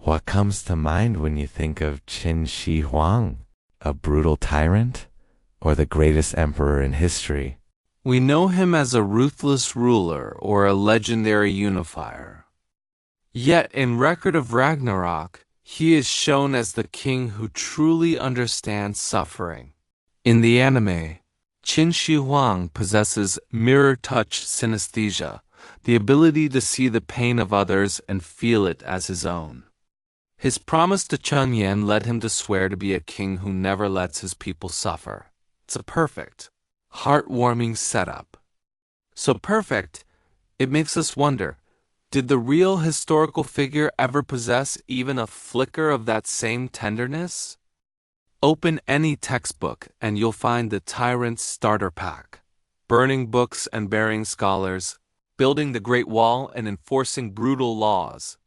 What comes to mind when you think of Qin Shi Huang, a brutal tyrant, or the greatest emperor in history? We know him as a ruthless ruler or a legendary unifier. Yet in Record of Ragnarok, he is shown as the king who truly understands suffering. In the anime, Qin Shi Huang possesses mirror-touch synesthesia, the ability to see the pain of others and feel it as his own. His promise to Chun Yan led him to swear to be a king who never lets his people suffer. It's a perfect, heartwarming setup. So perfect, it makes us wonder, did the real historical figure ever possess even a flicker of that same tenderness? Open any textbook and you'll find the tyrant's starter pack, burning books and burying scholars, building the Great Wall and enforcing brutal laws.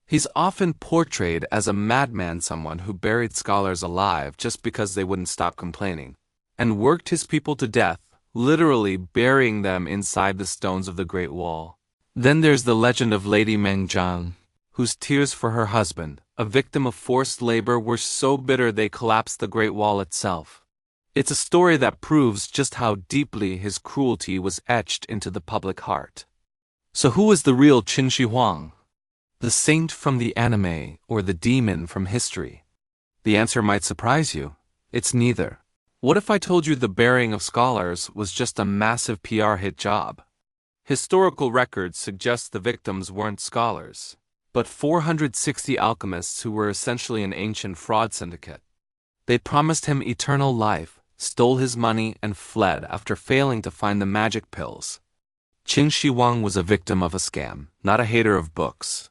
He's often portrayed as a madman, someone who buried scholars alive just because they wouldn't stop complaining, and worked his people to death, literally burying them inside the stones of the Great Wall. Then there's the legend of Lady Meng Jiang, whose tears for her husband, a victim of forced labor, were so bitter they collapsed the Great Wall itself. It's a story that proves just how deeply his cruelty was etched into the public heart. So who is the real Qin Shi Huang? The saint from the anime or the demon from history? The answer might surprise you. It's neither. What if I told you the burying of scholars was just a massive PR hit job? Historical records suggest the victims weren't scholars, but 460 alchemists who were essentially an ancient fraud syndicate. They promised him eternal life, stole his money, and fled after failing to find the magic pills. Qin Shi Huang was a victim of a scam, not a hater of books.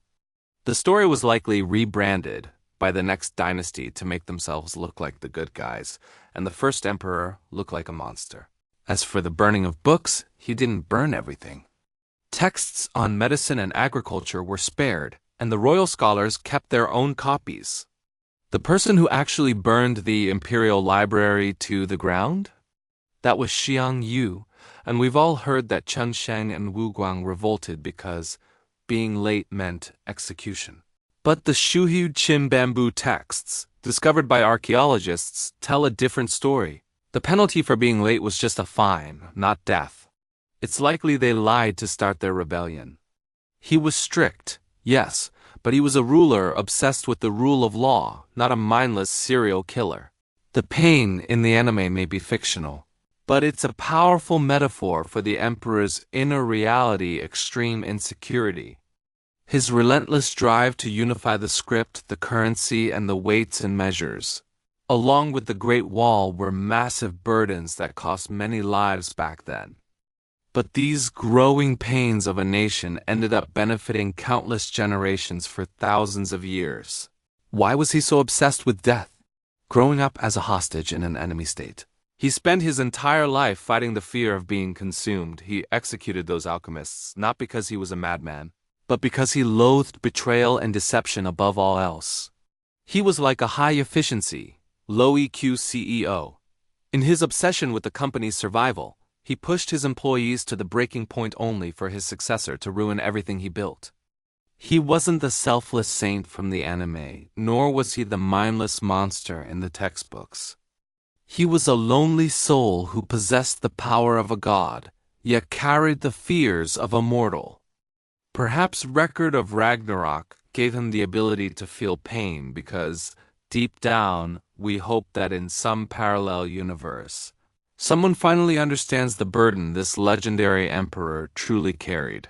The story was likely rebranded by the next dynasty to make themselves look like the good guys, and the first emperor look like a monster. As for the burning of books, he didn't burn everything. Texts on medicine and agriculture were spared, and the royal scholars kept their own copies. The person who actually burned the imperial library to the ground? That was Xiang Yu, and we've all heard that Chen Sheng and Wu Guang revolted because being late meant execution. But the Shuhu Qin bamboo texts, discovered by archaeologists, tell a different story. The penalty for being late was just a fine, not death. It's likely they lied to start their rebellion. He was strict, yes, but he was a ruler obsessed with the rule of law, not a mindless serial killer. The pain in the anime may be fictional, but it's a powerful metaphor for the emperor's inner reality, extreme insecurity. His relentless drive to unify the script, the currency, and the weights and measures, along with the Great Wall, were massive burdens that cost many lives back then. But these growing pains of a nation ended up benefiting countless generations for thousands of years. Why was he so obsessed with death? Growing up as a hostage in an enemy state, he spent his entire life fighting the fear of being consumed. He executed those alchemists not because he was a madman, but because he loathed betrayal and deception above all else. He was like a high-efficiency, low-EQ CEO. In his obsession with the company's survival, he pushed his employees to the breaking point only for his successor to ruin everything he built. He wasn't the selfless saint from the anime, nor was he the mindless monster in the textbooks. He was a lonely soul who possessed the power of a god, yet carried the fears of a mortal. Perhaps Record of Ragnarok gave him the ability to feel pain because, deep down, we hope that in some parallel universe, someone finally understands the burden this legendary emperor truly carried.